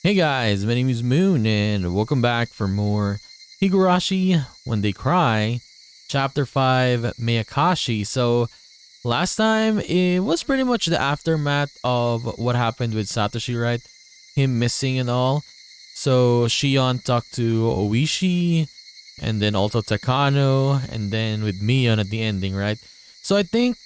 Hey guys, my name is Moon and welcome back for more Higurashi When They Cry, Chapter 5, Meakashi. So last time it was pretty much the aftermath of what happened with Satoshi, right? Him missing and all. So Shion talked to Oishi and then also Takano and then with Mion at the ending, right? So I think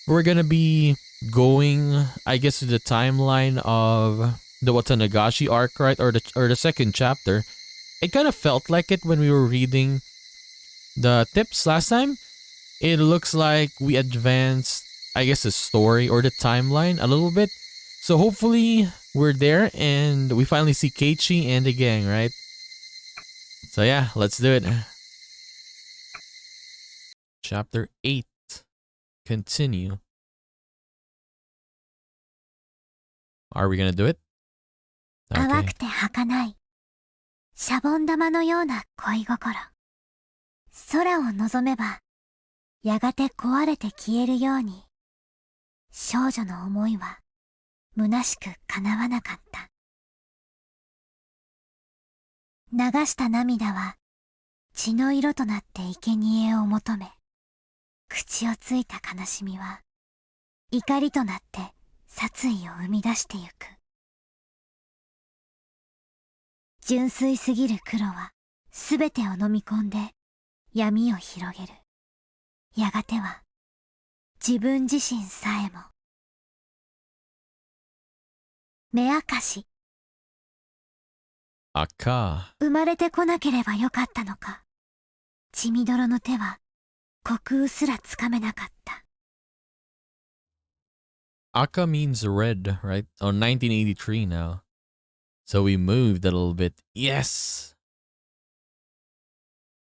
we're gonna be going, I guess, to the timeline of the Watanagashi arc, right? Or the second chapter. It kind of felt like it when we were reading the tips last time. It looks like we advanced, I guess, the story or the timeline a little bit. So hopefully we're there and we finally see Keiichi and the gang, right? So yeah, let's do it. Chapter 8. Continue. Are we gonna do it? 淡 Okay. くて儚いシャボン玉のような恋心。空を望めばやがて壊れて消えるように、少女の思いは虚しく叶わなかった。流した涙は血の色となって生贄を求め、口をついた悲しみは怒りとなって殺意を生み出してゆく。純粋すぎる黒はすべてを飲み込んで闇を広げる。やがては自分自身さえも。目明かし。 Aka. 生まれてこなければよかったのか。血みどろの手は虚空すらつかめなかった。 Aka means red, right? On 1983 now. So we moved a little bit. Yes!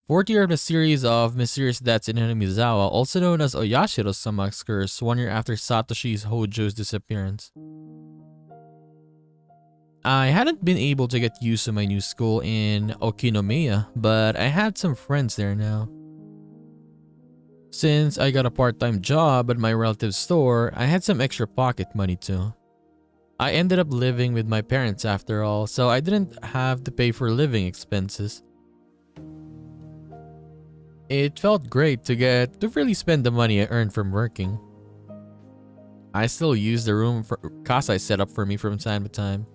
Fourth year of the series of mysterious deaths in Hinamizawa, also known as Oyashiro's curse, 1 year after Satoshi's Hojo's disappearance. I hadn't been able to get used to my new school in Okinomiya, but I had some friends there now. Since I got a part-time job at my relative's store, I had some extra pocket money too. I ended up living with my parents after all, so I didn't have to pay for living expenses. It felt great to get to really spend the money I earned from working. I still use the room for Kasai set up for me from time to time.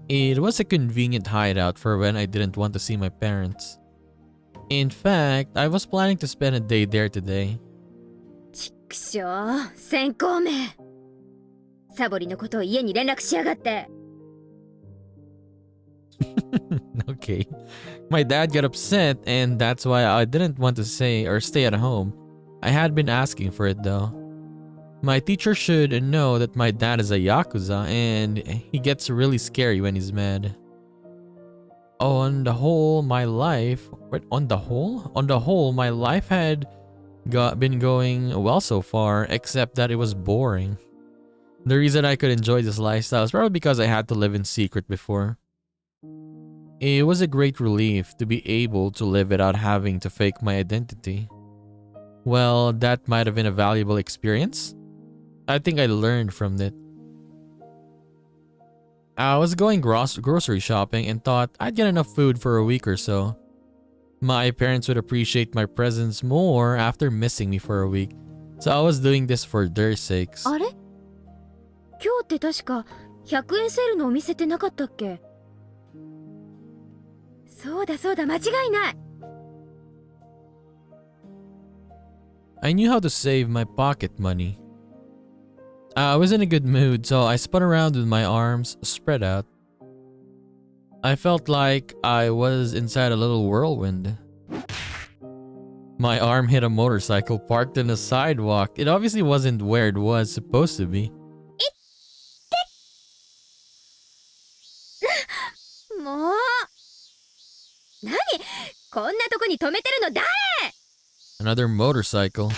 It was a convenient hideout for when I didn't want to see my parents. In fact, I was planning to spend a day there today. ちくしょう、先行め。サボりのことを家に連絡しやがって。Okay. My dad got upset and that's why I didn't want to say or stay at home. I had been asking for it though. My teacher should know that my dad is a Yakuza and he gets really scary when he's mad. On the whole, my life... Wait, on the whole? On the whole, my life had been going well so far, except that it was boring. The reason I could enjoy this lifestyle is probably because I had to live in secret before. It was a great relief to be able to live without having to fake my identity. Well, that might have been a valuable experience. I think I learned from it. I was going grocery shopping and thought I'd get enough food for a week or so. My parents would appreciate my presence more after missing me for a week, so I was doing this for their sakes. あれ？今日って確か100円セールのお店ってなかったっけ？そうだそうだ、間違いない。I knew how to save my pocket money. I was in a good mood, so I spun around with my arms spread out. I felt like I was inside a little whirlwind. My arm hit a motorcycle parked on a sidewalk. It obviously wasn't where it was supposed to be. もう何こんなとこに止めてるの誰？ Another motorcycle.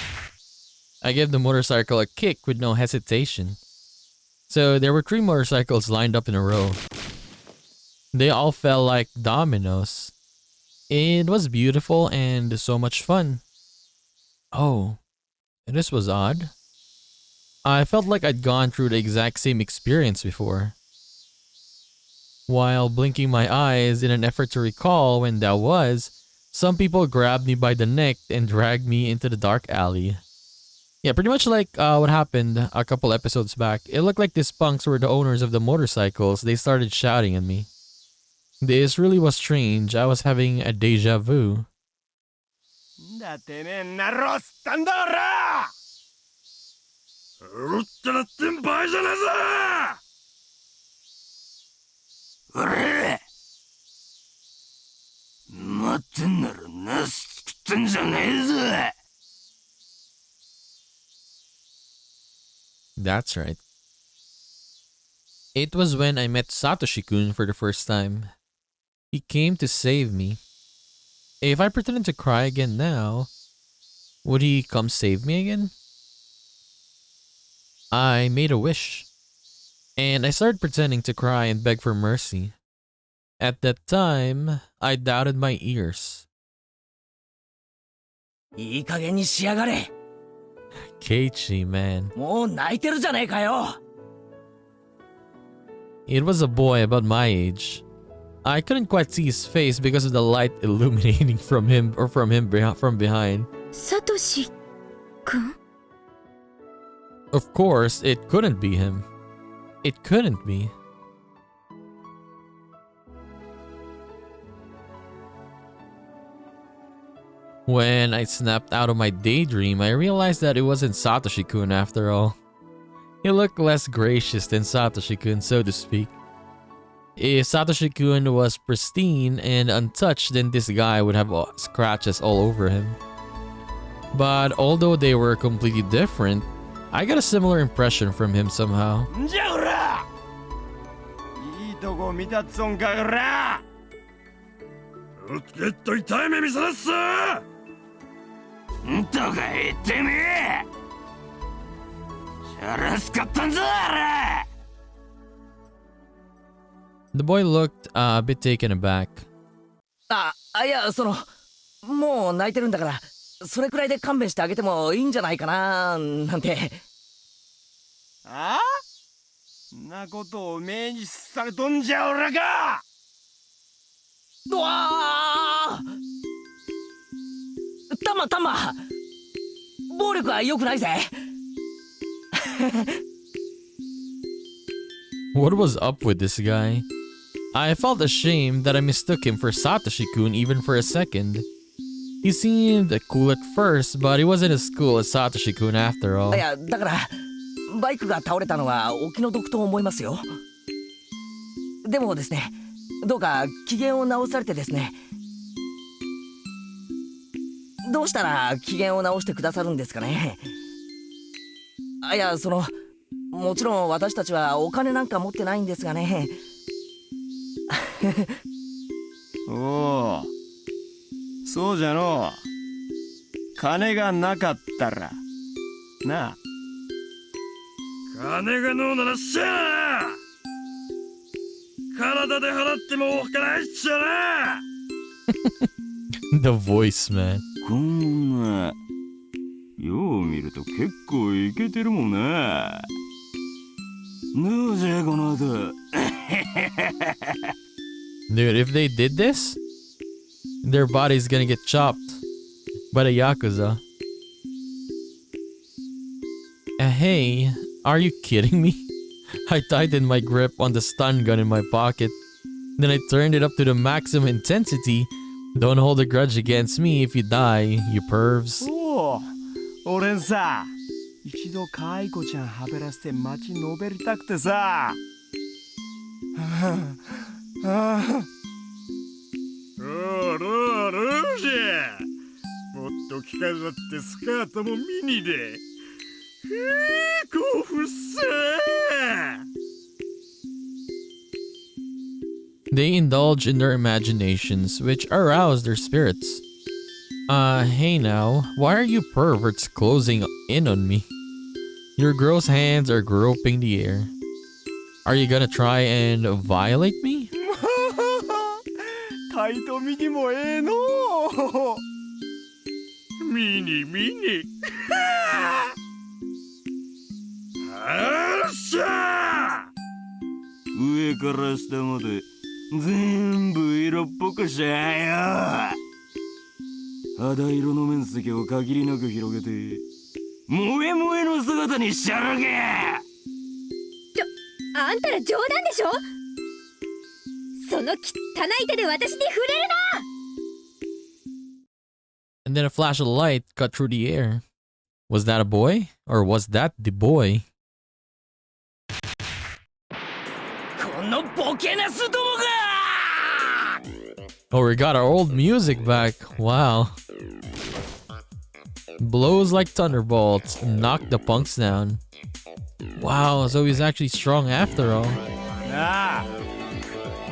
I gave the motorcycle a kick with no hesitation. So there were 3 motorcycles lined up in a row. They all fell like dominoes. It was beautiful and so much fun. Oh, this was odd. I felt like I'd gone through the exact same experience before. While blinking my eyes in an effort to recall when that was, some people grabbed me by the neck and dragged me into the dark alley. Yeah, pretty much like what happened a couple episodes back. It looked like these punks were the owners of the motorcycles. They started shouting at me. This really was strange. I was having a deja vu. That's right. It was when I met Satoshi-kun for the first time. He came to save me. If I pretended to cry again now, would he come save me again? I made a wish, and I started pretending to cry and beg for mercy. At that time, I doubted my ears. いい加減にしやがれ。 Keiichi, man. もう泣いてるじゃねえかよ。 It was a boy about my age. I couldn't quite see his face because of the light illuminating from him from behind. サトシくん Of course, it couldn't be him. It couldn't be. When I snapped out of my daydream, I realized that it wasn't Satoshi-kun after all. He looked less gracious than Satoshi-kun, so to speak. If Satoshi-kun was pristine and untouched, then this guy would have scratches all over him. But although they were completely different, I got a similar impression from him somehow. じゃおらいいとこ見たっつんかよらゲット痛い目見せなっさんとか言ってみえシャラスかったんぞあれ The boy looked a bit taken aback. いや、もう泣いてるんだから、それくらいで勘弁してあげてもいいんじゃないかな、なんて。あんなことを命じされとんじゃおらかうわー！たま暴力は良くないぜ。What was up with this guy? I felt ashamed that I mistook him for Satoshi-kun even for a second. He seemed cool at first, but he wasn't as cool as Satoshi-kun after all. いや、だからバイクが倒れたのはお気の毒と思いますよ。でもですね、どうか機嫌を直されてですね。どうしたら機嫌を直してくださるんですかね。いや、もちろん私たちはお金なんか持ってないんですがね。おおそうじゃの金がなかったらなあ金がのうならっしゃ体で払ってもおっかないっちゃなThe voice, man. こんなよう見ると結構イケてるもんなどうじゃこの後 Dude, if they did this, their body's gonna get chopped by the Yakuza. Hey, are you kidding me? I tightened my grip on the stun gun in my pocket. Then I turned it up to the maximum intensity. Don't hold a grudge against me if you die, you pervs. おお俺さ一度カイコちゃんはべらせて街のべりたくてさおるじゃもっと着飾ってスカートもミニで興奮さ They indulge in their imaginations, which arouse their spirits. Hey now, why are you perverts closing in on me? Your gross hands are groping the air. Are you gonna try and violate me? タイトミニもええのミニあっしゃ上上から下まで全部色っぽくしゃよ。肌色の面積を限りなく広げて萌え萌えの姿にしちゃるけ。あんたら冗談でしょ。その汚い手で私に触れるな。 And then a flash of light cut through the air. Was that a boy? Or was that the boy? このボケなすどもが。 Oh, we got our old music back. Wow. Blows like thunderbolts and knock the punks down. Wow, so he's actually strong after all. なあ、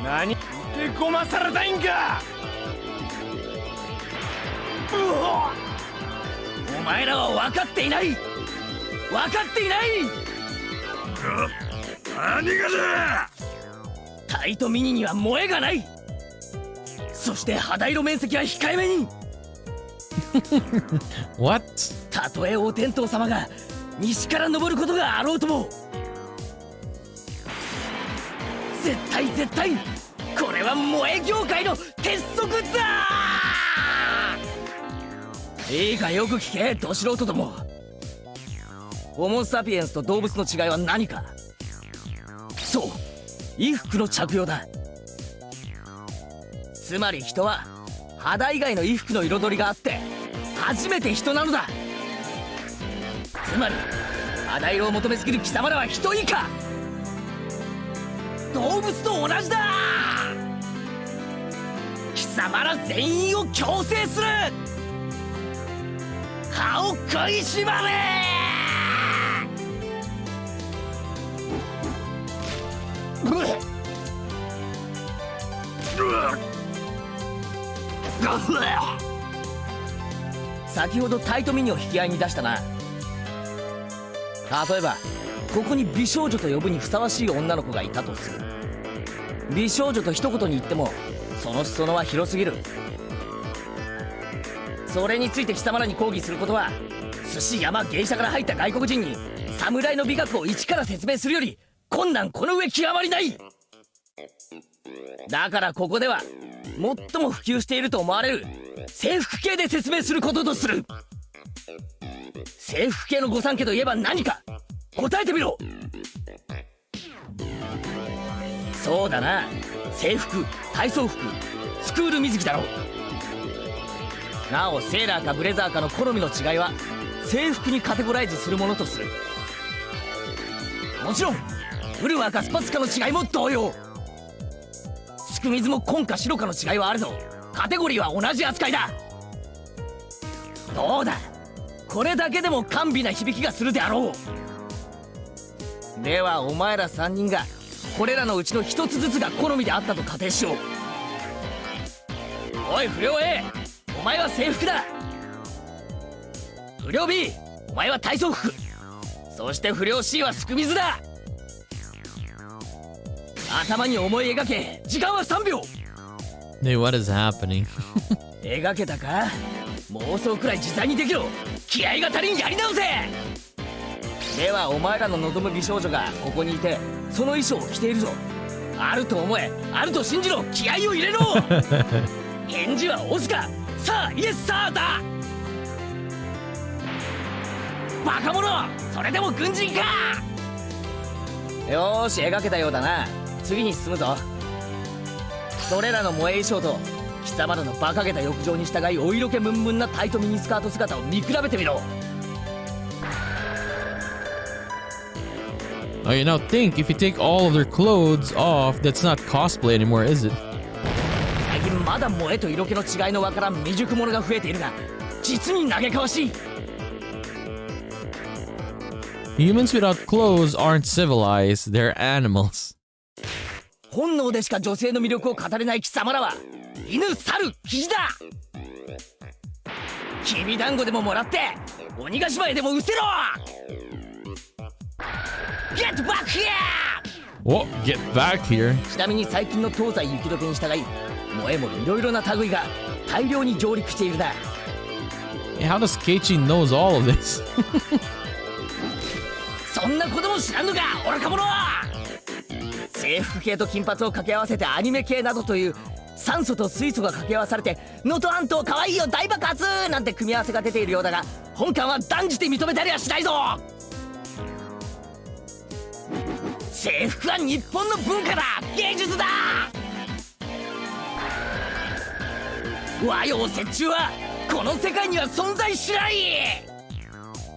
何手こまされたいんか。お前らは分かっていない。分かっていない。何がじゃ。タイトミニには萌えがない。そして肌色面積は控えめに。What? たとえお天道様が西から昇ることがあろうとも、絶対絶対これは萌え業界の鉄則だ。いいかよく聞け、ど素人ども。ホモ・サピエンスと動物の違いは何か。そう、衣服の着用だ。つまり人は肌以外の衣服の彩りがあって初めて人なのだ。つまり肌色を求めすぎる貴様らは人以下、動物と同じだ。貴様ら全員を強制する。歯を食いしばれ。先ほどタイトミニを引き合いに出したな。例えばここに美少女と呼ぶにふさわしい女の子がいたとする。美少女と一言に言ってもその裾野は広すぎる。それについて貴様らに抗議することは、寿司山芸者から入った外国人に侍の美学を一から説明するより困難この上極まりない。だからここでは最も普及していると思われる制服系で説明することとする。制服系の御三家といえば何か答えてみろ。そうだな、制服、体操服、スクール水着だろう。なおセーラーかブレザーかの好みの違いは制服にカテゴライズするものとする。もちろんウルマかスパツかの違いも同様。すく水も紺か白かの違いはあるぞ。カテゴリーは同じ扱いだ。どうだ、これだけでも甘美な響きがするであろう。ではお前ら3人がこれらのうちの一つずつが好みであったと仮定しよう。おい不良 A、お前は制服だ。不良 B、お前は体操服。そして不良 C はすく水だ。頭に思い描け。時間は3秒。Hey, what is happening? 描けたか。妄想くらい自在にできろ。気合が足りん、やり直せ。ではお前らの望む美少女がここにいてその衣装を着ているぞ。あると思え、あると信じろ。気合を入れろ。返事はオスかさあイエスサーだ。バカ者、それでも軍人か。よーし、描けたようだな。次に進むぞ。それらの萌え衣装と貴様らの馬鹿げた浴場に従いお色気ムンムンなタイトミニスカート姿を見比べてみろ。Oh, you now think if you take all of their clothes off, that's not cosplay anymore, is it? 最近まだ萌えと色気の違いのわからん未熟者が増えているが、実に嘆かわしい。Humans without clothes aren't civilized, they're animals. 本能でしか女性の魅力を語れない貴様らは犬、猿、キジだ。きびだんごでももらって鬼ヶ島へでもうせろ。 Get back here! Whoa, get back here. ちなみに最近の東西雪解けに従い萌えもいろいろな類が大量に上陸しているな。Hey, how does Keiichi knows all of this? そんなことも知らんのか愚か者。制制服系と金髪を掛け合わせてアニメ系などという酸素と水素が掛け合わされて能登半島かわいいよ大爆発なんて組み合わせが出ているようだが、本館は断じて認めたりはしないぞ。制服は日本の文化だ、芸術だ。和洋折衷はこの世界には存在しない。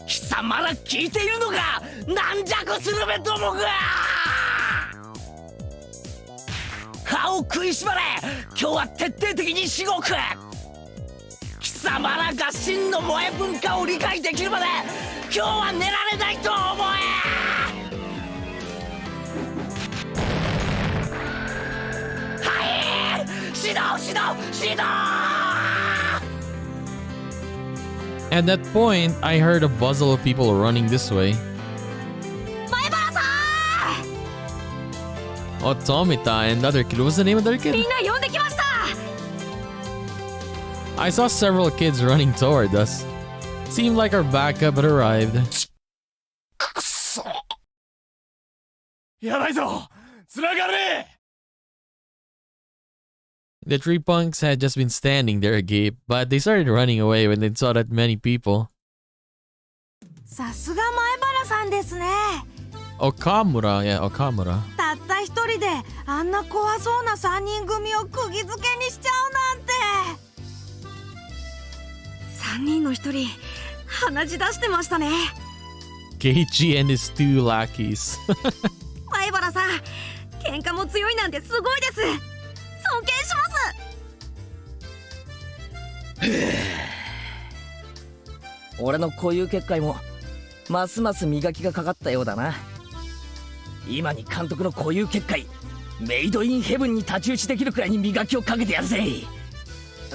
貴様ら聞いているのか、軟弱スルメどもが。歯を食いしばれ、今日は徹底的にしごく。貴様らが真の萌え文化を理解できるまで今日は寝られないと思え。はい、指導指導指導。 At that point, I heard a bustle of people running this way. 前原さん、 Oh, Tomita and the other kid. What was the name of the other み kid? んな呼んできました。 I saw several kids running toward us. Seemed like our backup had arrived. くそ、やばいぞ、つながれ。 The three punks had just been standing there agape, but they started running away when they saw that many people. さすが前原さんですね。 Okamura, yeah, Okamura. たった一人であんな怖そうな3人組を釘付けにしちゃうなんて。3人の1人鼻血出してましたね。 Keiichi and his two lackeys. 前原さん、喧嘩も強いなんてすごいです。尊敬します。俺の固有結界もますます磨きがかかったようだな。今に監督の固有結界メイドインヘブンに太刀打ちできるくらいに磨きをかけてやるぜ。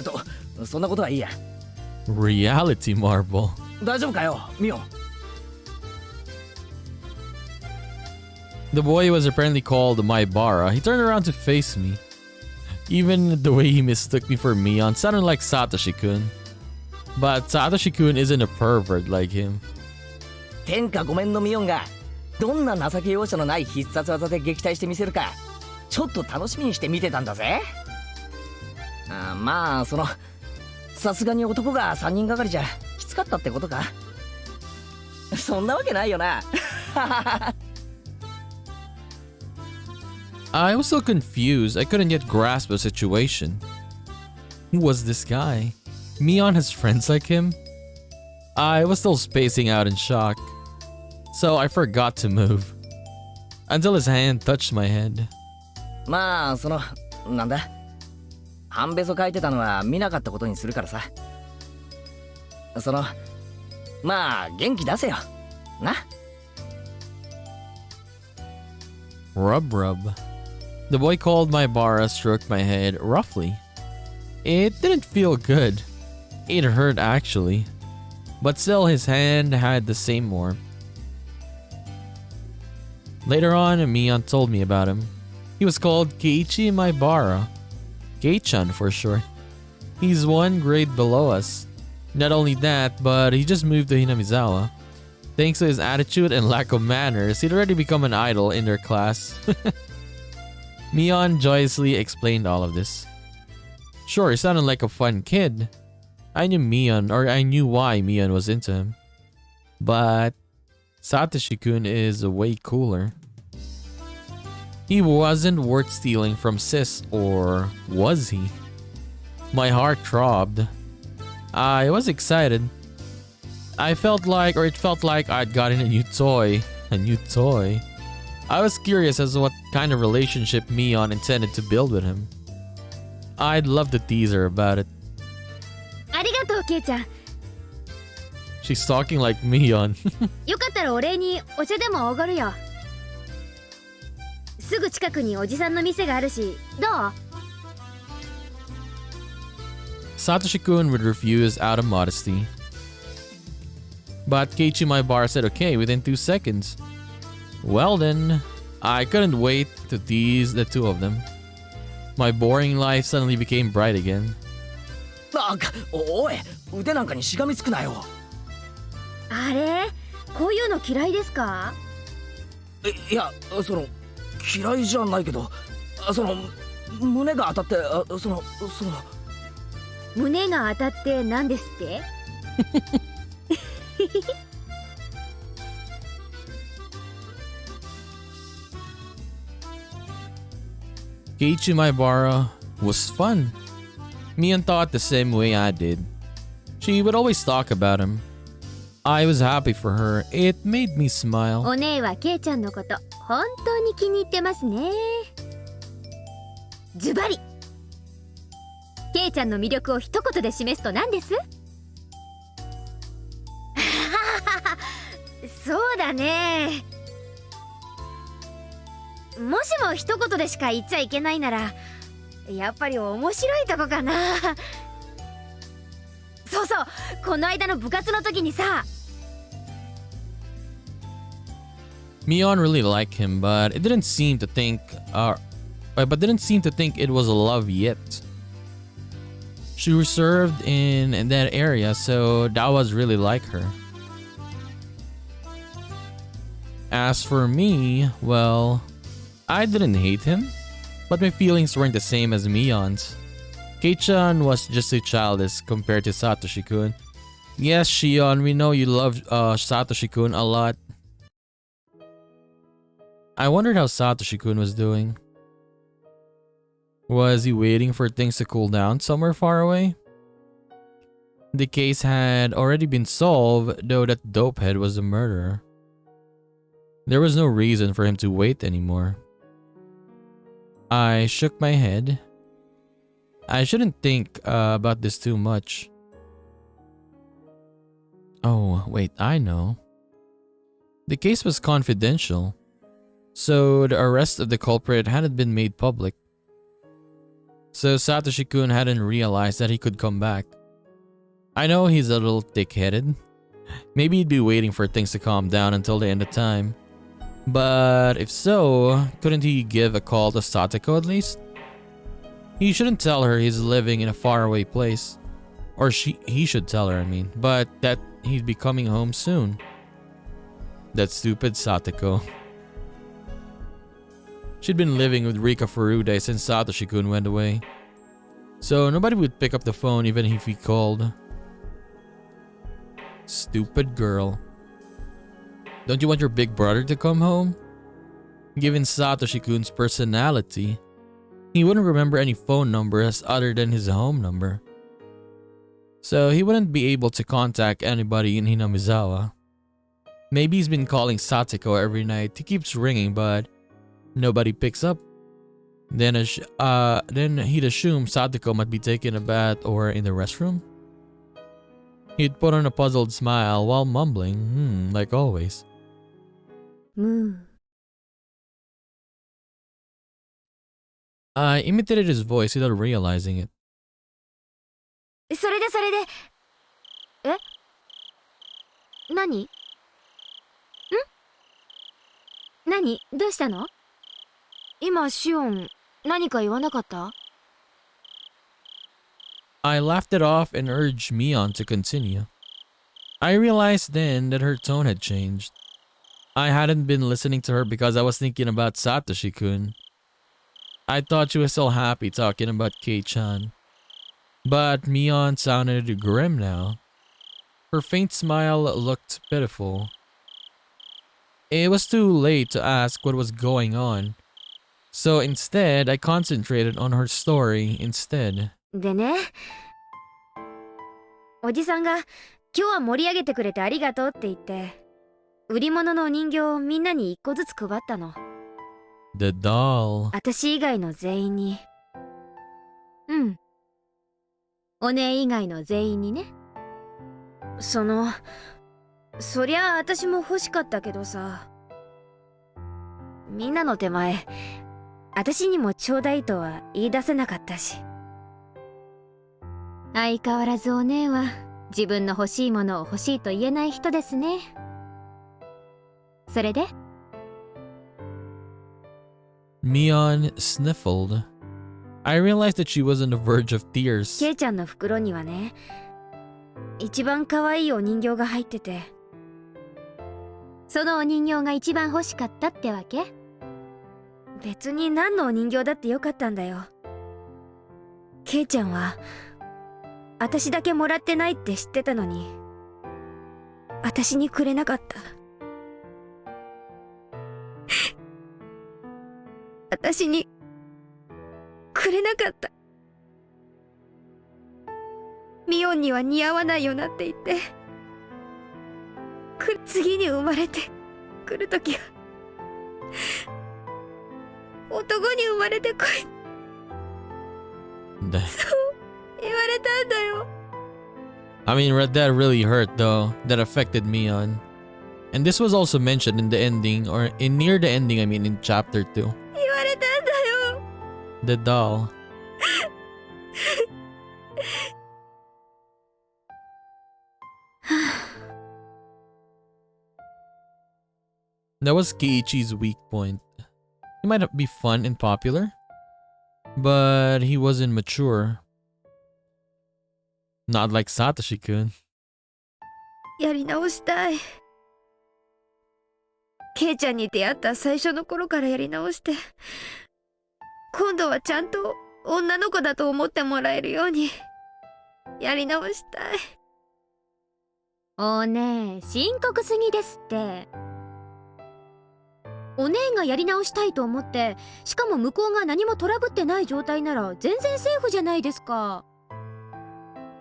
とそんなことはいいや。 Reality marble. 大丈夫かよ、ミオン。 The boy was apparently called Maebara. He turned around to face me. Even the way he mistook me for Mion sounded like Satoshi-kun. But Satoshi-kun isn't a pervert like him. 天下御免のミオンがどんな情け容赦のない必殺技で撃退してみせるかちょっと楽しみにして見てたんだぜ。まあさすがに男が3人がかりじゃきつかったってことか。そんなわけないよな。I was so confused, I couldn't yet grasp the situation. Who was this guy? Mion has friends like him? I was still spacing out in shock, so I forgot to move. Until his hand touched my head. まあなんだ、半べそ書いてたのは見なかったことにするからさ。まあ元気出せよな。 Rub rub. The boy called Maebara stroked my head roughly. It didn't feel good. It hurt actually. But still his hand had the same warmth. Later on, Mion told me about him. He was called Keiichi Maebara. Keichan for short. He's one grade below us. Not only that, but he just moved to Hinamizawa. Thanks to his attitude and lack of manners, he'd already become an idol in their class. Mion joyously explained all of this. Sure, he sounded like a fun kid. I knew why Mion was into him. But Satoshi-kun is way cooler. He wasn't worth stealing from sis, or was he? My heart throbbed. I was excited. It felt like I'd gotten a new toy. I was curious as to what kind of relationship Mion intended to build with him. I'd love to tease her about it. ありがとう、ケイちゃん。 She's talking like Mion. よかったらお礼にお茶でもおごるよ。すぐ近くにおじさんの店があるし、どう？ Satoshi-kun would refuse out of modesty. But Keiichi Maebara said okay within 2 seconds. Well then, I couldn't wait to tease the two of them. My boring life suddenly became bright again. おい、腕なんかにしがみつくなよ。あれ、こういうの嫌いですか？いや、嫌いじゃないけど、胸が当たって、胸が当たって何ですって？Keiichi Maebara was fun. Mion thought the same way I did. She would always talk about him. I was happy for her. It made me smile. お姉はケイちゃんのこと本当に気に入ってますね。ズバリケイちゃんの魅力を一言で示すと何です？そうだね。もしも一言でしか言っちゃいけないなら、やっぱり面白いとこかな。そうそう、この間の部活の時にさ。Mion really liked him, but didn't seem to think it was love yet. She was reserved in that area, so that was really like her. As for me, well, I didn't hate him, but my feelings weren't the same as Mion's. Kei-chan was just too childish compared to Satoshi-kun. Yes, Shion, we know you love Satoshi-kun a lot. I wondered how Satoshi-kun was doing. Was he waiting for things to cool down somewhere far away? The case had already been solved, though that dopehead was the murderer. There was no reason for him to wait anymore. I shook my head. I shouldn't think about this too much. Oh, wait, I know. The case was confidential, so the arrest of the culprit hadn't been made public. So Satoshi-kun hadn't realized that he could come back. I know he's a little thick-headed. Maybe he'd be waiting for things to calm down until the end of time. But if so, couldn't he give a call to Satoko at least? He shouldn't tell her he's living in a faraway place. Or he should tell her, I mean. But that he'd be coming home soon. That stupid Satoko. She'd been living with Rika Furude since Satoshi-kun went away. So nobody would pick up the phone even if he called. Stupid girl. Don't you want your big brother to come home? Given Satoshi-kun's personality, he wouldn't remember any phone numbers other than his home number. So he wouldn't be able to contact anybody in Hinamizawa. Maybe he's been calling Satoko every night. He keeps ringing, but nobody picks up. Then he'd assume Satoko might be taking a bath or in the restroom. He'd put on a puzzled smile while mumbling, like always. I imitated his voice without realizing it. それで何？何？どうしたの？今シオン何か言わなかった？ I laughed it off and urged Mion to continue. I realized then that her tone had changed. I hadn't been listening to her because I was thinking about Satoshi-kun. I thought she was still happy talking about Kei-chan. But Mion sounded grim now. Her faint smile looked pitiful. It was too late to ask what was going on. So instead, I concentrated on her story instead. でね、おじさんが今日は盛り上げてくれてありがとうって言って、売り物のお人形をみんなに一個ずつ配ったの。The doll. 私以外の全員に。お姉以外の全員にね。そりゃあ私も欲しかったけどさ。みんなの手前、私にもちょうだいとは言い出せなかったし。相変わらずお姉は自分の欲しいものを欲しいと言えない人ですね。それで？ Mion sniffled. I realized that she was on the verge of tears. ケイちゃんの袋にはね、一番可愛いお人形が入ってて、そのお人形が一番欲しかったってわけ？別に何のお人形だってよかったんだよ。ケイちゃんは私だけもらってないって知ってたのに私にくれなかった。私にくれなかった。ミオンには似合わないよなって言って次に生まれてくるときは男に生まれてこいそう言われたんだよ。 I mean, that really hurt though. That affected Mion. And this was also mentioned in the ending, or in near the ending, I mean in chapter 2. 言われたんだよ。 The doll. That was Keiichi's weak point. He might be fun and popular, but he wasn't mature. Not like Satoshi-kun. やり直したい。ケイちゃんに出会った最初の頃からやり直して、今度はちゃんと女の子だと思ってもらえるようにやり直したい。おねえ、深刻すぎですって。お姉がやり直したいと思って、しかも向こうが何もトラブってない状態なら全然セーフじゃないですか。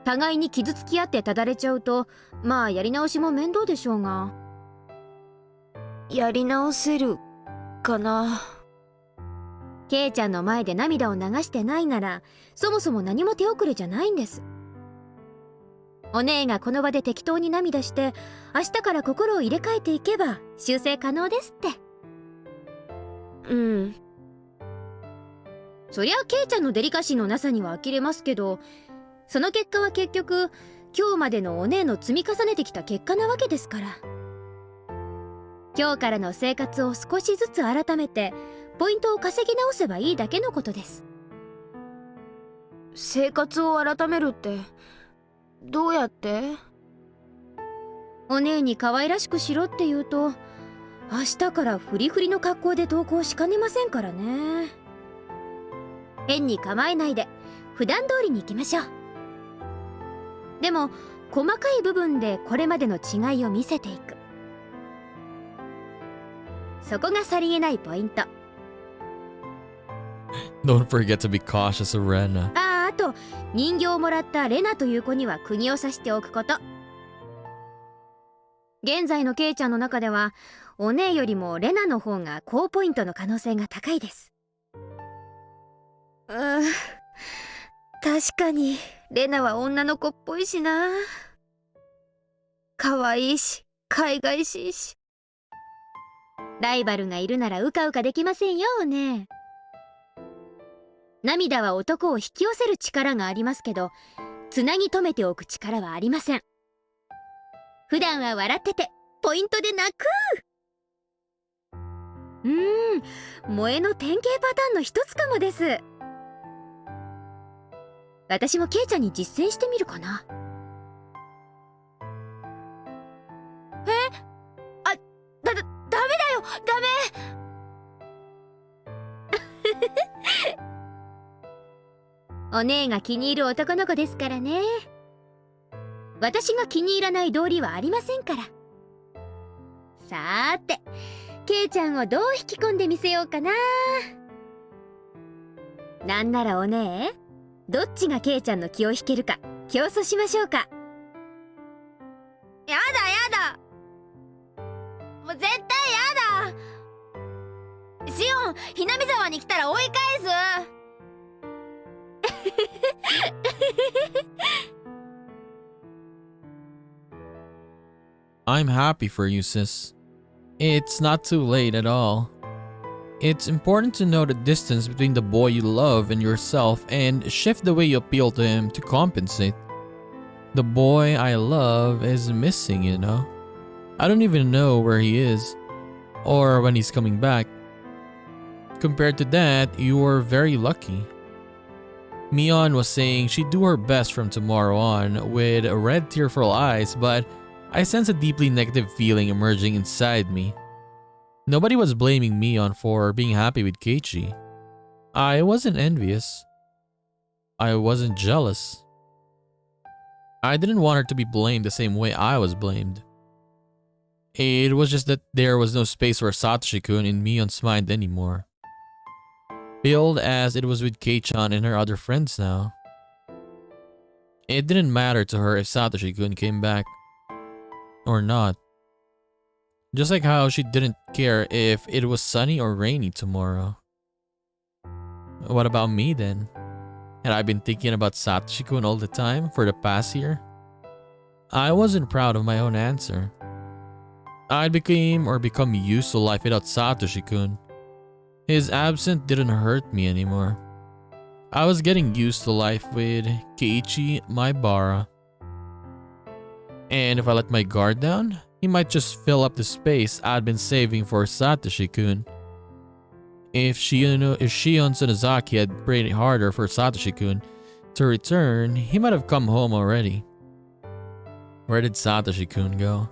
互いに傷つき合ってただれちゃうと、まあやり直しも面倒でしょうが。やり直せるかな。ケイちゃんの前で涙を流してないなら、そもそも何も手遅れじゃないんです。お姉がこの場で適当に涙して、明日から心を入れ替えていけば修正可能ですって。うん。そりゃケイちゃんのデリカシーのなさには呆れますけど、その結果は結局今日までのお姉の積み重ねてきた結果なわけですから。今日からの生活を少しずつ改めてポイントを稼ぎ直せばいいだけのことです。生活を改めるってどうやって？お姉に可愛らしくしろって言うと、明日からフリフリの格好で登校しかねませんからね。変に構えないで普段通りに行きましょう。でも細かい部分でこれまでの違いを見せていく。そこがさりげないポイント。Don't forget to be cautious of Rena. あと人形をもらったレナという子には釘を刺しておくこと。現在のケイちゃんの中ではお姉よりもレナの方が高ポイントの可能性が高いです。確かにレナは女の子っぽいしな。可愛いし海外しいし。ライバルがいるならうかうかできませんよお姉。涙は男を引き寄せる力がありますけど、つなぎ止めておく力はありません。普段は笑っててポイントで泣く。萌えの典型パターンの一つかもです。私もケイちゃんに実践してみるかな。ダメだよ、ダメお姉が気に入る男の子ですからね。私が気に入らない道理はありませんから。さーて、ケイちゃんをどう引き込んでみせようかな。なんならお姉、どっちがケイちゃんの気を引けるか競争しましょうか。やだもう絶対やだ。シオン、ひなみ沢に来たら追い返す。I'm happy for you, sis. It's not too late at all. It's important to know the distance between the boy you love and yourself and shift the way you appeal to him to compensate. The boy I love is missing, you know? I don't even know where he is or when he's coming back. Compared to that, you are very lucky. Mion was saying she'd do her best from tomorrow on with red tearful eyes, but I sense a deeply negative feeling emerging inside me. Nobody was blaming Mion for being happy with Keiichi. I wasn't envious. I wasn't jealous. I didn't want her to be blamed the same way I was blamed. It was just that there was no space for Satoshi-kun in Mion's mind anymore. Billed as it was with Kei-chan and her other friends now. It didn't matter to her if Satoshi-kun came back or not. Just like how she didn't care if it was sunny or rainy tomorrow. What about me then? Had I been thinking about Satoshi-kun all the time for the past year? I wasn't proud of my own answer. I'd become used to life without Satoshi-kun. His absence didn't hurt me anymore. I was getting used to life with Keiichi Maebara. And if I let my guard down, he might just fill up the space I'd been saving for Satoshi-kun. If Shion Sonozaki had prayed harder for Satoshi-kun to return, he might have come home already. Where did Satoshi-kun go?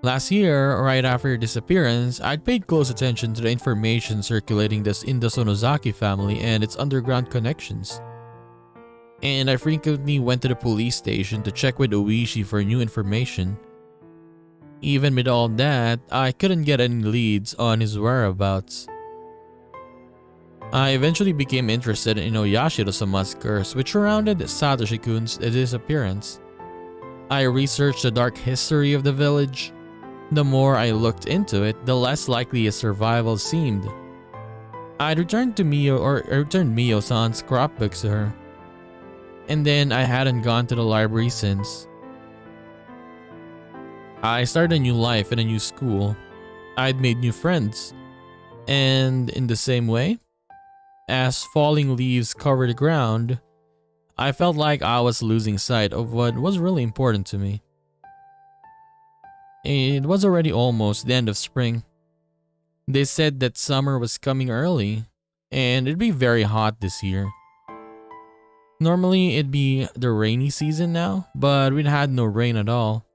Last year, right after her disappearance, I'd paid close attention to the information circulating in the Sonozaki family and its underground connections. And I frequently went to the police station to check with Oishi for new information. Even with all that, I couldn't get any leads on his whereabouts. I eventually became interested in Oyashiro-sama's curse, which surrounded Satoshi-kun's disappearance. I researched the dark history of the village. The more I looked into it, the less likely his survival seemed. I'd returned Mio-san's scrapbooks to her. And then I hadn't gone to the library since. I started a new life in a new school. I'd made new friends. And in the same way, as falling leaves covered the ground, I felt like I was losing sight of what was really important to me. It was already almost the end of spring. They said that summer was coming early, and it'd be very hot this year. Normally it'd be the rainy season now, but we'd had no rain at all.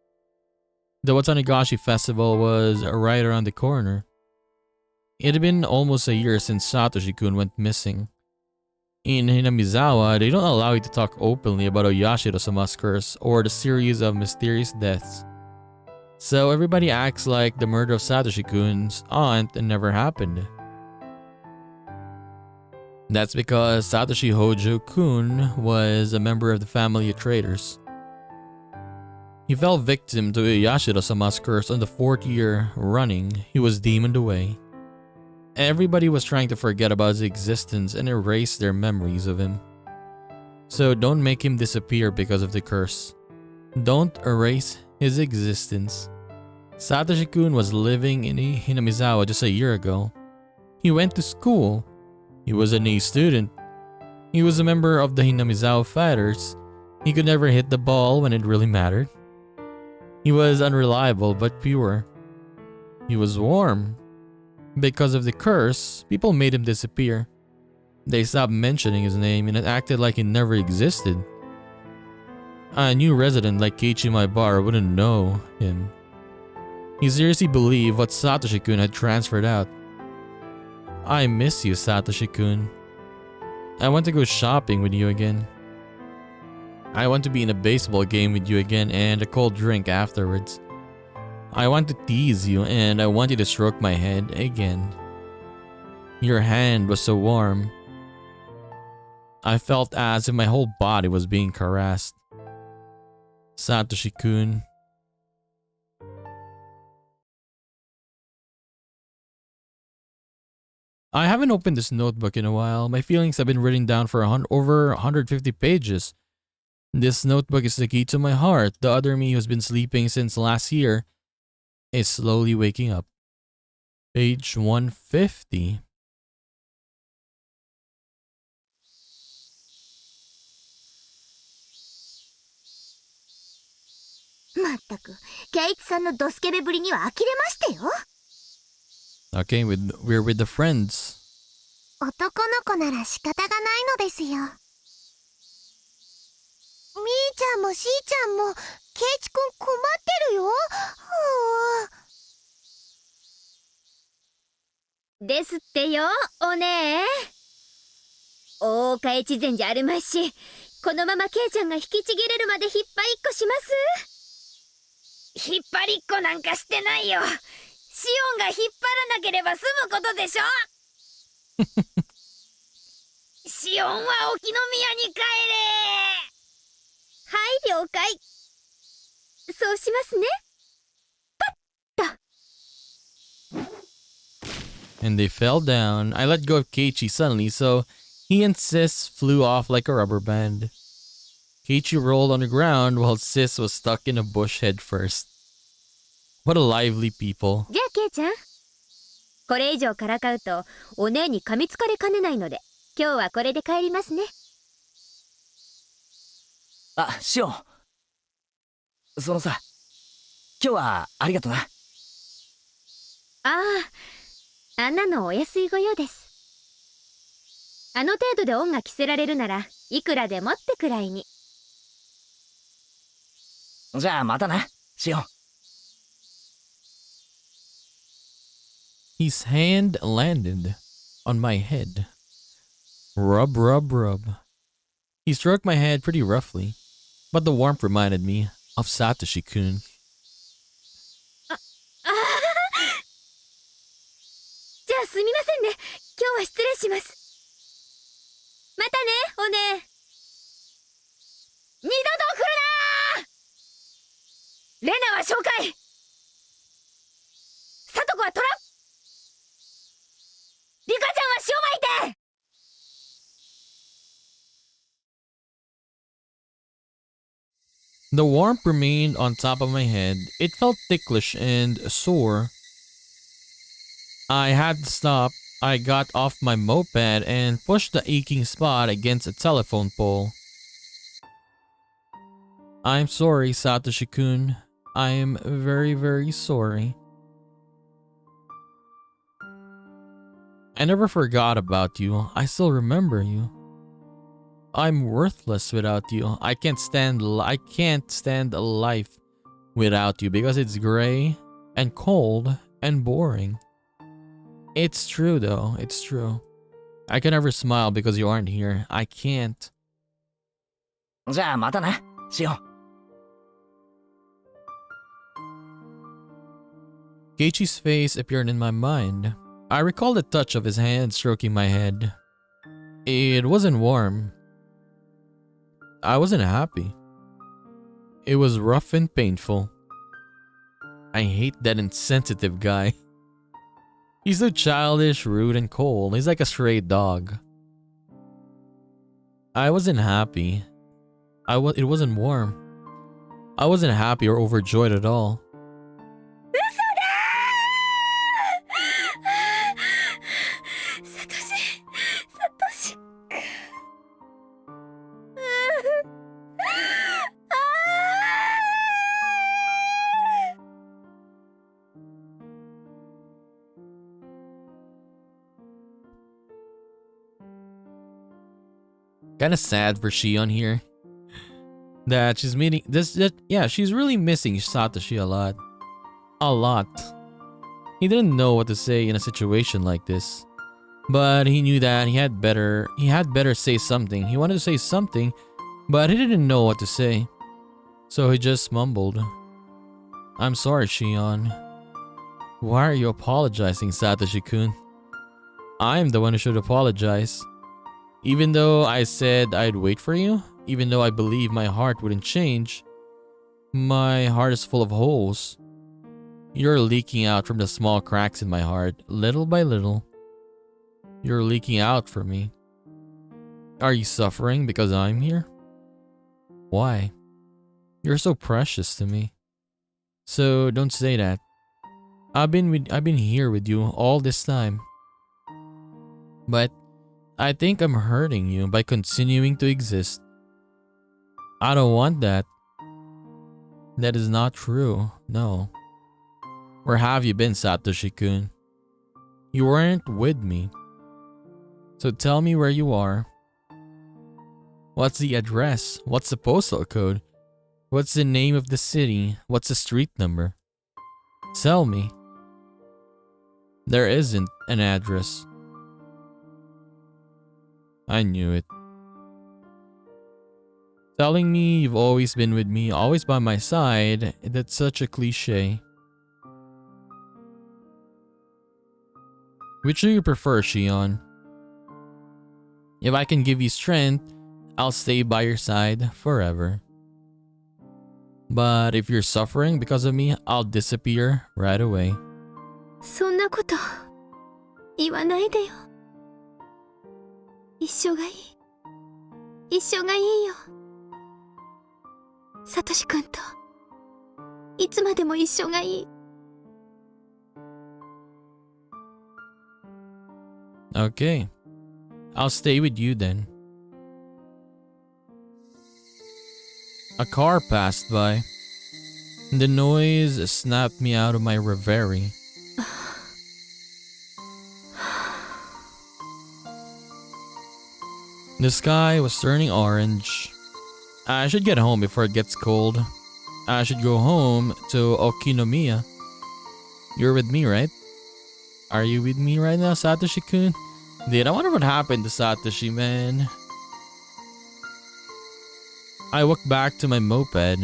The Watanigashi festival was right around the corner. It had been almost a year since Satoshi-kun went missing. In Hinamizawa, they don't allow you to talk openly about Oyashiro-sama's curse or the series of mysterious deaths. So everybody acts like the murder of Satoshi-kun's aunt never happened. That's because Satoshi Hojo-kun was a member of the family of traders. He fell victim to Oyashiro-sama's curse on the 4th year running. He was demoned away. Everybody was trying to forget about his existence and erase their memories of him. So don't make him disappear because of the curse. Don't erase his existence. Satoshi-kun was living in Hinamizawa just a year ago. He went to school. He was an A student. He was a member of the Hinamizawa Fighters. He could never hit the ball when it really mattered. He was unreliable but pure. He was warm. Because of the curse, people made him disappear. They stopped mentioning his name and it acted like he never existed. A new resident like Keiichi Maebara wouldn't know him. He seriously believed what Satoshi-kun had transferred out. I miss you, Satoshi-kun. I want to go shopping with you again. I want to be in a baseball game with you again and a cold drink afterwards. I want to tease you and I want you to stroke my head again. Your hand was so warm. I felt as if my whole body was being caressed. Satoshi-kun. I haven't opened this notebook in a while. My feelings have been written down for over 150 pages. This notebook is the key to my heart. The other me who's been sleeping since last year is slowly waking up. Page 150. まったく、ケイチさんのドスケベぶりには呆れましたよ。Okay, we're with the friends. 男の子なら仕方がないのですよ。みーちゃんもしーちゃんも、ケイチくん困ってるよ。ですってよ、お姉。大岡越前じゃあるまいし、このままケイちゃんが引きちぎれるまで引っ張りっこします。引っ張りっこなんかしてないよ。シオンが引っ張らなければ済むことでしょ。シオンは沖宮に帰れ。はい、了解。そうしますね。パッと。 And they fell down. I let go of Keiichi suddenly, so he and Sis flew off like a rubber band. Keiichi rolled on the ground while Sis was stuck in a bush head first. What a lively people. じゃあケイちゃん、これ以上からかうとお姉に噛みつかれかねないので、今日はこれで帰りますね。あ、シオン。そのさ、今日はありがとな。ああ、あんなのお安いご用です。あの程度で恩が着せられるならいくらでもってくらいに。じゃあまたな、シオン。His hand landed on my head. Rub, rub, rub. He stroked my head pretty roughly, but the warmth reminded me of Satoshi-kun. じゃあすみませんね。今日は失礼します。またね、お姉。二度と来るなー。レナは紹介。サトコはトラ。リカちゃんは塩巻いて。The warmth remained on top of my head. It felt ticklish and sore. I had to stop. I got off my moped and pushed the aching spot against a telephone pole. I'm sorry, Satoshi-kun. I am very, very sorry. I never forgot about you. I still remember you. I'm worthless without you. I can't stand life without you because it's gray and cold and boring. It's true though. It's true. I can never smile because you aren't here. I can't. じゃあまたな、シオン。Keiichi's face appeared in my mind. I recalled the touch of his hand stroking my head. It wasn't warm. I wasn't happy. It was rough and painful. I hate that insensitive guy. He's so childish, rude, and cold. He's like a stray dog. I wasn't happy. It wasn't warm. I wasn't happy or overjoyed at all. サトシ。Kind of sad for Shion here. That she's meeting yeah, she's really missing Satoshi a lot. A lot. He didn't know what to say in a situation like this. But he knew that he had better say something. He wanted to say something, but he didn't know what to say. So he just mumbled. I'm sorry, Shion. Why are you apologizing, Satoshi-kun? I'm the one who should apologize. Even though I said I'd wait for you, even though I believe my heart wouldn't change, my heart is full of holes. You're leaking out from the small cracks in my heart, little by little. You're leaking out for me. Are you suffering because I'm here? Why? You're so precious to me. So don't say that. I've been here with you all this time. But I think I'm hurting you by continuing to exist. I don't want that. That is not true, no. Where have you been, Satoshi-kun? You weren't with me. So tell me where you are. What's the address? What's the postal code? What's the name of the city? What's the street number? Tell me. There isn't an address. I knew it. Telling me you've always been with me, always by my side, that's such a cliche. Which do you prefer, Shion? If I can give you strength, I'll stay by your side forever. But if you're suffering because of me, I'll disappear right away. そんなこと言わないでよ。一緒がいい。一緒がいいよ。サトシ君といつまでも一緒がいい。Okay. I'll stay with you then. A car passed by. The noise snapped me out of my reverie. The sky was turning orange. I should get home before it gets cold. I should go home to Okinomiya. You're with me, right? Are you with me right now, Satoshi-kun? Dude, I wonder what happened to Satoshi, man. I walked back to my moped.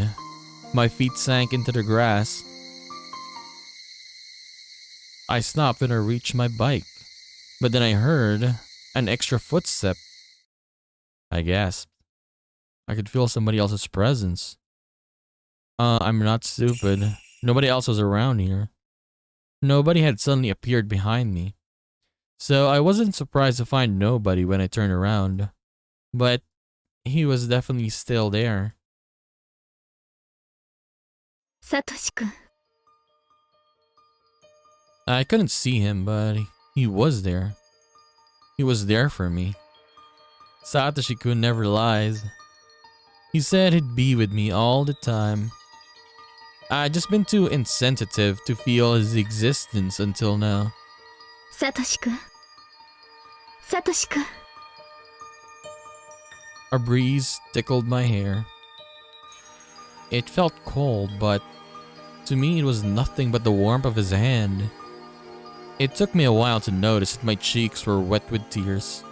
My feet sank into the grass. I stopped when I reached my bike. But then I heard an extra footstep. I gasped. I could feel somebody else's presence. I'm not stupid. Nobody else was around here. Nobody had suddenly appeared behind me. So I wasn't surprised to find nobody when I turned around. But he was definitely still there. サトシ君。 I couldn't see him, but he was there. He was there for me. Satoshi-kun never lies. He said he'd be with me all the time. I'd just been too insensitive to feel his existence until now. サトシ君。サトシ君。 A breeze tickled my hair. It felt cold, but to me it was nothing but the warmth of his hand. It took me a while to notice that my cheeks were wet with tears.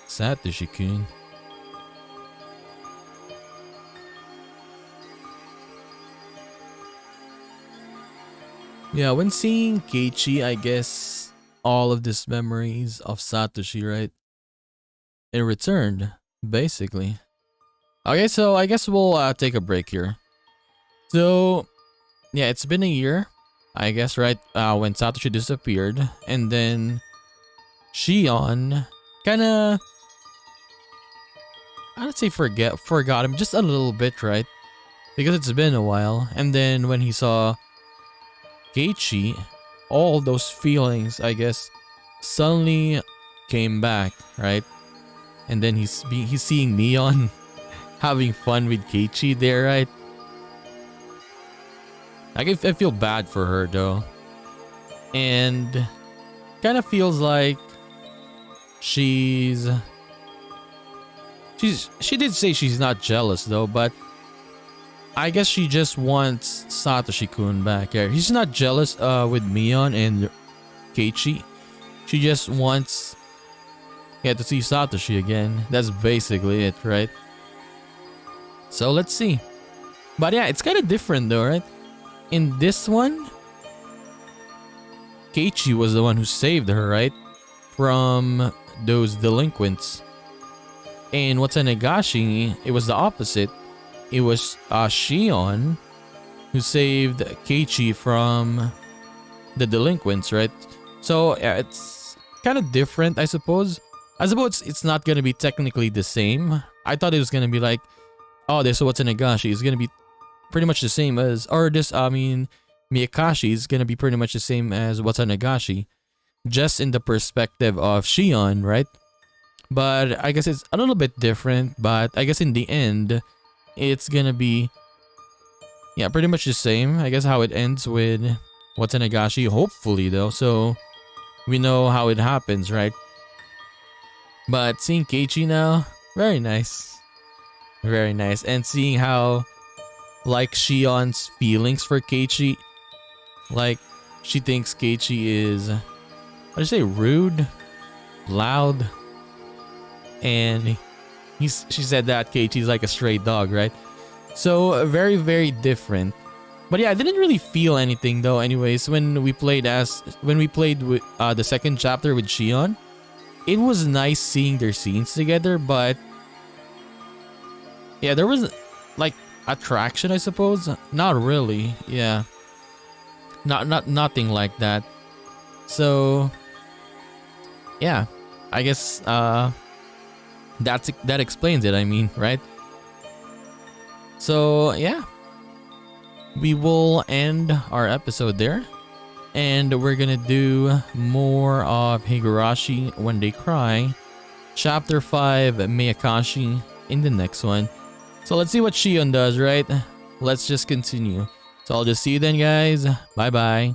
Satoshi-kun. Yeah, when seeing Keiichi, I guess all of these memories of Satoshi, right? It returned, basically. Okay, so I guess we'll take a break here. So, yeah, it's been a year, I guess, right? When Satoshi disappeared, and then Shion kinda, I'd say forgot him just a little bit, right? Because it's been a while. And then when he saw Keiichi, all those feelings, I guess, suddenly came back, right? And then he's seeing Neon having fun with Keiichi there, right? I feel bad for her though, and kind of feels like she did say she's not jealous though, but I guess she just wants Satoshi-kun back here. She's not jealous with Mion and Keiichi. She just wants to see Satoshi again. That's basically it, right? So let's see. But yeah, it's kind of different though, right? In this one, Keiichi was the one who saved her, right? From those delinquents. In Watanagashi, it was the opposite. It was Shion who saved Keiichi from the delinquents, right? So yeah, it's kind of different, I suppose. I suppose it's not gonna be technically the same. I thought it was gonna be like, oh, this Watanagashi is gonna be pretty much the same as, or this, I mean, Meakashi is gonna be pretty much the same as Watanagashi, just in the perspective of Shion, right? But I guess it's a little bit different, but I guess in the end, it's gonna be, yeah, pretty much the same. I guess how it ends with Watanagashi, hopefully though, so we know how it happens, right? But seeing Keiichi now, very nice. Very nice. And seeing how like Shion's feelings for Keiichi. Like, she thinks Keiichi is, what do you say, rude, loud, and she said that Keiichi's like a stray dog, right? So very, very different. But yeah, I didn't really feel anything though. Anyways, when we played with the second chapter with Shion, it was nice seeing their scenes together. But yeah, there was like attraction, I suppose. Not really. Yeah, nothing like that. So yeah, I guess that explains it. I mean, right? So yeah, we will end our episode there, and we're gonna do more of Higurashi When They Cry, Chapter 5 Meakashi in the next one. So let's see what Shion does, right? Let's just continue. So I'll just see you then, guys. Bye bye.